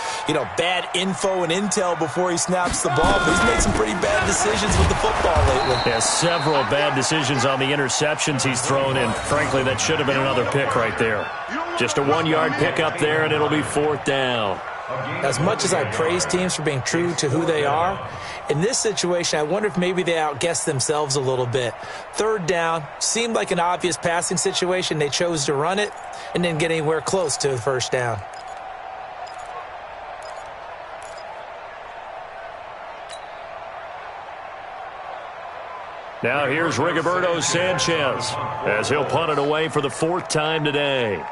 bad info and intel before he snaps the ball. But he's made some pretty bad decisions with the football lately. Yeah, several bad decisions on the interceptions he's thrown, and frankly, that should have been another pick right there. Just a 1-yard pickup there, and it'll be 4th down. As much as I praise teams for being true to who they are, in this situation, I wonder if maybe they outguessed themselves a little bit. Third down, seemed like an obvious passing situation. They chose to run it and didn't get anywhere close to the first down. Now here's Rigoberto Sanchez as he'll punt it away for the 4th time today.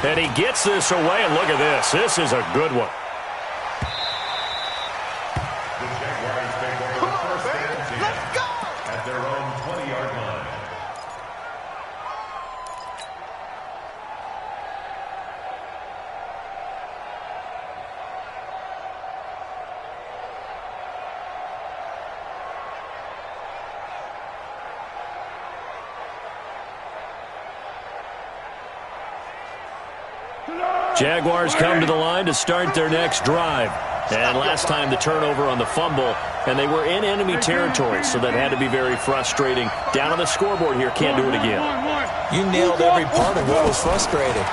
And he gets this away, and look at this. This is a good one. The Jaguars take over first and 10 at their own 20-yard line. Jaguars come to the line to start their next drive. And last time the turnover on the fumble, and they were in enemy territory, so that had to be very frustrating. Down on the scoreboard here, can't do it again. You nailed every part of what was frustrating.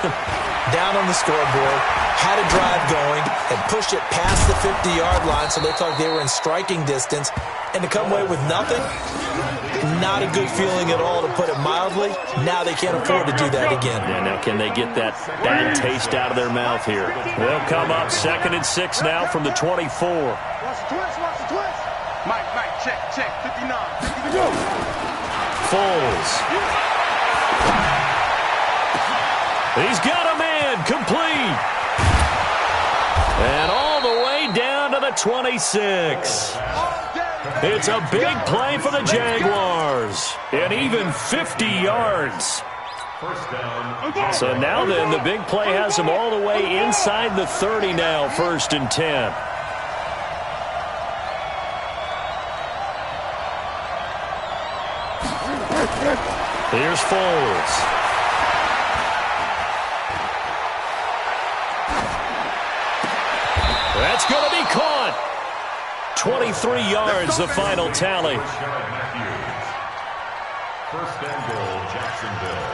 Down on the scoreboard, had a drive going, and pushed it past the 50-yard line so they thought they were in striking distance. And to come away with nothing, not a good feeling at all, to put it mildly. Now they can't afford to do that again. Yeah, now can they get that bad taste out of their mouth here? They'll come up 2nd and 6 now from the 24. Watch the twist. Mike, check, 59. Foles. He's got a man, complete. And all the way down to the 26. It's a big play for the Jaguars. And even 50 yards. First down. So now then, the big play has them all the way inside the 30 now, 1st and 10. Here's Foles. That's going to be caught. 23 yards, the final tally. First and goal, Jacksonville.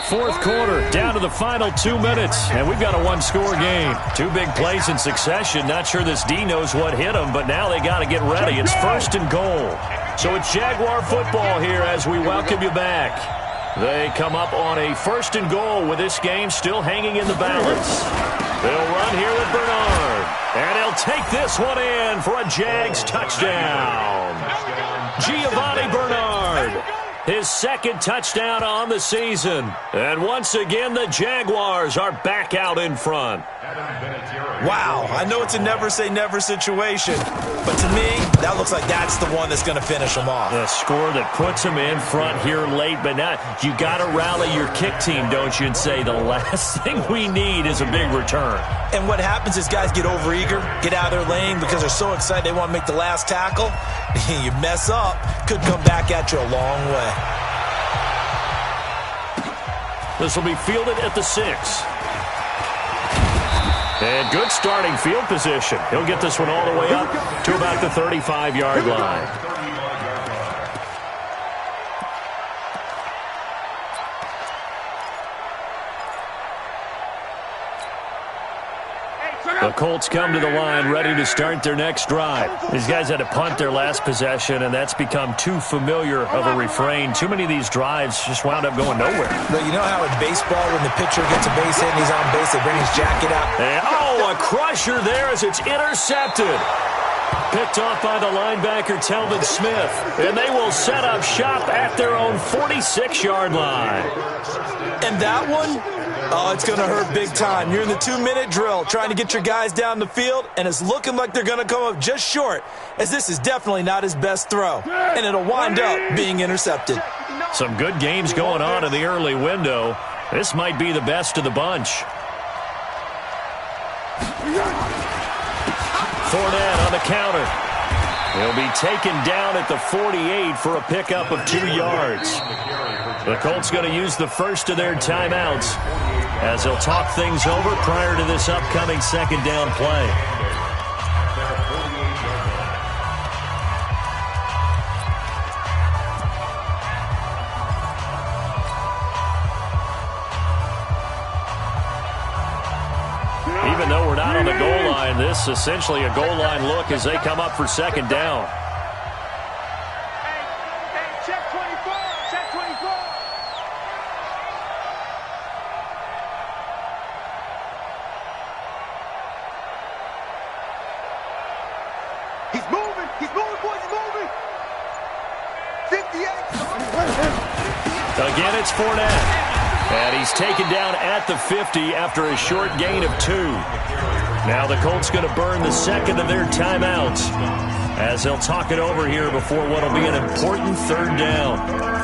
4th quarter, down to the final 2 minutes, and we've got a one-score game. 2 big plays in succession. Not sure this D knows what hit them, but now they got to get ready. It's 1st and goal. So it's Jaguar football here as we welcome you back. They come up on a 1st and goal with this game still hanging in the balance. They'll run here with Bernard, and he'll take this one in for a Jags touchdown. Giovanni Bernard, his 2nd touchdown on the season. And once again, the Jaguars are back out in front. Wow, I know it's a never-say-never situation, but to me, that looks like that's the one that's going to finish them off. A score that puts them in front here late, but now you got to rally your kick team, don't you, and say the last thing we need is a big return. And what happens is guys get overeager, get out of their lane because they're so excited they want to make the last tackle. You mess up, could come back at you a long way. This will be fielded at the 6. And good starting field position. He'll get this one all the way up to about the 35-yard line. The Colts come to the line ready to start their next drive. These guys had to punt their last possession, and that's become too familiar of a refrain. Too many of these drives just wound up going nowhere. But you know how in baseball, when the pitcher gets a base hit and he's on base, they bring his jacket out? And, a crusher there as it's intercepted. Picked off by the linebacker, Telvin Smith. And they will set up shop at their own 46-yard line. And that one? Oh, it's going to hurt big time. You're in the 2-minute drill trying to get your guys down the field, and it's looking like they're going to come up just short, as this is definitely not his best throw. And it'll wind up being intercepted. Some good games going on in the early window. This might be the best of the bunch. Fournette on the counter. He'll be taken down at the 48 for a pickup of 2 yards. The Colts going to use the first of their timeouts as they'll talk things over prior to this upcoming 2nd down play. out on the goal line. This essentially a goal line look as they come up for second down. Hey, check 24. Check 24. He's moving, boys, he's moving. 58. Again, it's Fournette. And he's taken down at the 50 after a short gain of 2. Now the Colts going to burn the second of their timeouts as they'll talk it over here before what will be an important third down.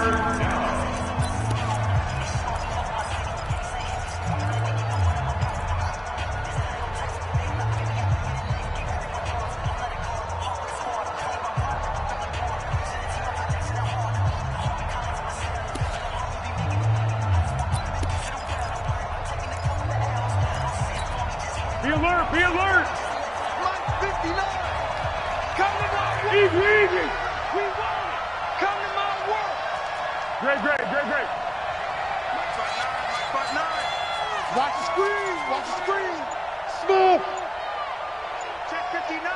Be alert! Mike 59! Come to my work! Easy! We want it! Come to my work! Great! Mike got 9! Watch the screen! Smooth! Check 59,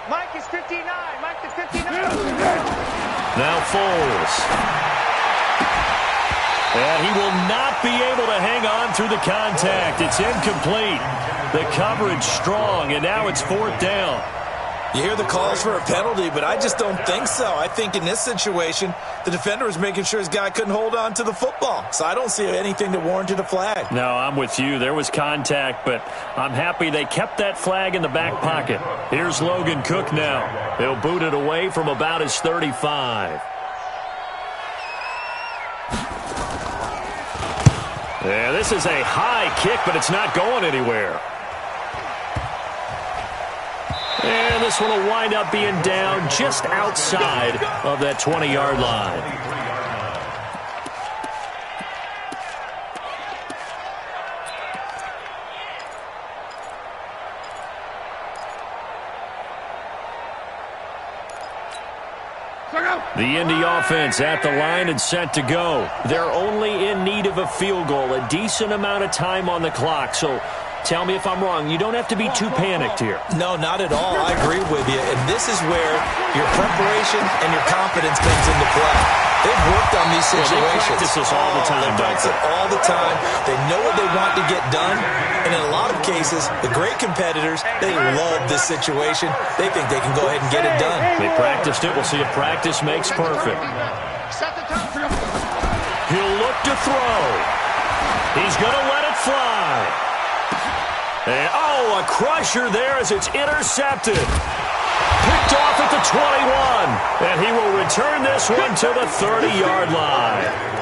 Mike is 59! Mike the 59! Now Foles. And he will not be able to hang on through the contact. It's incomplete. The coverage strong, and now it's fourth down. You hear the calls for a penalty, but I just don't think so. I think in this situation, the defender was making sure his guy couldn't hold on to the football. So I don't see anything that warranted a flag. No, I'm with you. There was contact, but I'm happy they kept that flag in the back pocket. Here's Logan Cook now. He'll boot it away from about his 35. Yeah, this is a high kick, but it's not going anywhere. And this one will wind up being down just outside of that 20-yard line. The Indy offense at the line and set to go. They're only in need of a field goal, a decent amount of time on the clock. So tell me if I'm wrong. You don't have to be too panicked here. No, not at all. I agree with you. And this is where your preparation and your confidence comes into play. They've worked on these situations. They practice this all the time. They practice it all the time. They know what they want to get done. And in a lot of cases, the great competitors, they love this situation. They think they can go ahead and get it done. They practiced it. We'll see if practice makes perfect. He'll look to throw. He's going to let it fly. And, a crusher there as it's intercepted. Picked off at the 21. And he will return this one to the 30-yard line.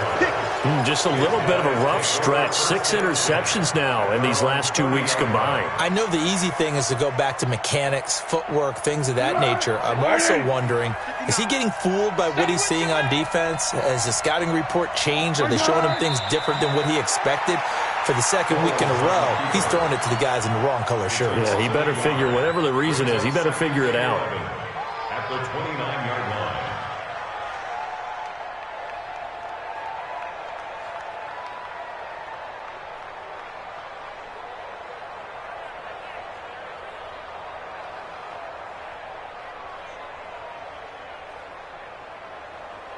Just a little bit of a rough stretch. 6 interceptions now in these last 2 weeks combined. I know the easy thing is to go back to mechanics, footwork, things of that nature. I'm also wondering, is he getting fooled by what he's seeing on defense? Has the scouting report changed? Are they showing him things different than what he expected? For the second week in a row, he's throwing it to the guys in the wrong color shirts. Yeah, he better figure, whatever the reason is, he better figure it out. At the 29-yard line.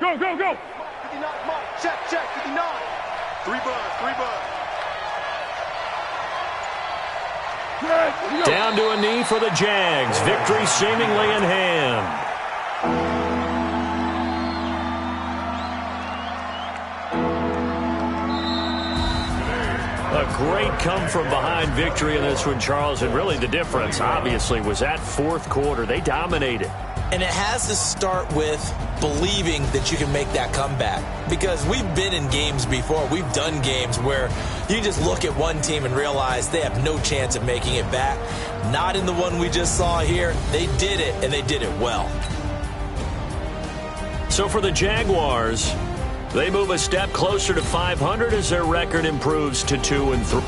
Go! 59, Mike, check, 59. 3 buds. Down to a knee for the Jags. Victory seemingly in hand. A great come-from-behind victory in this one, Charles. And really the difference, obviously, was that fourth quarter. They dominated. And it has to start with believing that you can make that comeback. Because we've been in games before. We've done games where you just look at one team and realize they have no chance of making it back. Not in the one we just saw here. They did it, and they did it well. So for the Jaguars, they move a step closer to 500 as their record improves to 2-3.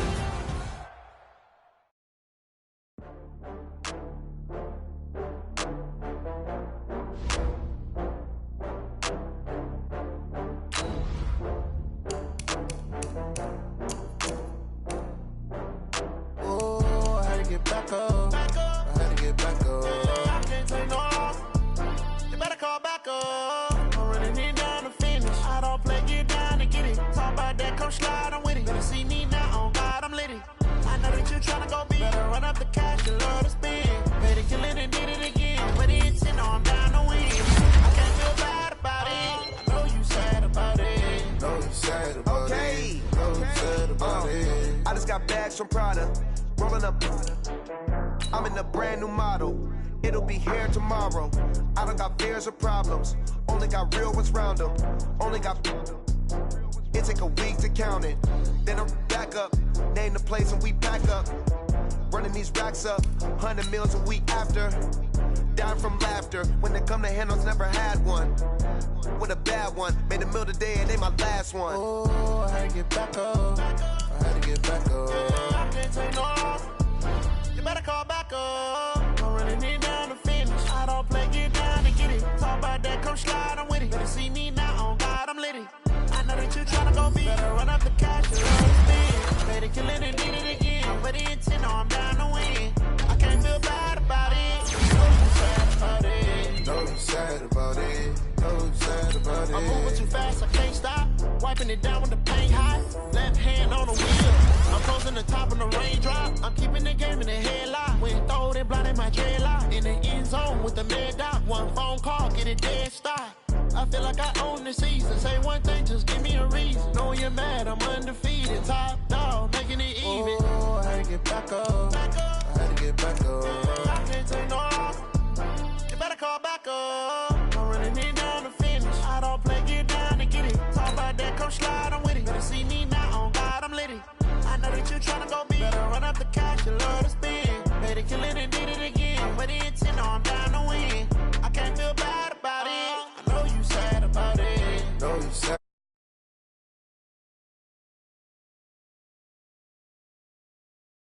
got bags from Prada, rolling up. I'm in a brand new model. It'll be here tomorrow. I don't got fears or problems. Only got real ones round them. Only got. It take a week to count it. Then I'm back up. Name the place and we pack up. Running these racks up. 100 meals a week after. Dying from laughter. When they come to handles, never had one. With a bad one. Made a meal today and they my last one. Oh, I had to get back up. I had to get back up. I can't take no off. You better call back up. I'm running it down to finish. I don't play, get down to get it. Talk about that, come slide, I'm with it. Better see me now, on God, I'm litty. I know that you tryna go be. Better run up the cash and let it spin. Better kill it and did it again. I'm ready and 10, no, I'm down to win. I can't feel bad about it. No, I'm sad about it. No, I'm sad about it. I'm moving too fast, I can't stop. Wiping it down with the paint hot. Left hand on the wheel. I'm closing the top of the raindrop. I'm keeping the game in the headlock. When throwed and blinded my dreadlock. In the end zone with the mid dot. One phone call, get it dead stop. I feel like I own the season. Say one thing, just give me a reason. Know you're mad, I'm undefeated. Top dog, making it even. Oh, I had to get back up. I had to get back up. I can't take no off. You better call back up. I'm running it down to finish. I don't play, get down to get it. Talk about that, come slide, I'm with it. Better see me now, on God, I'm litty. I know that you tryna go big. Better run up the cash, you love to spin. Better kill it and did it again. I'm ready and 10, no, I'm down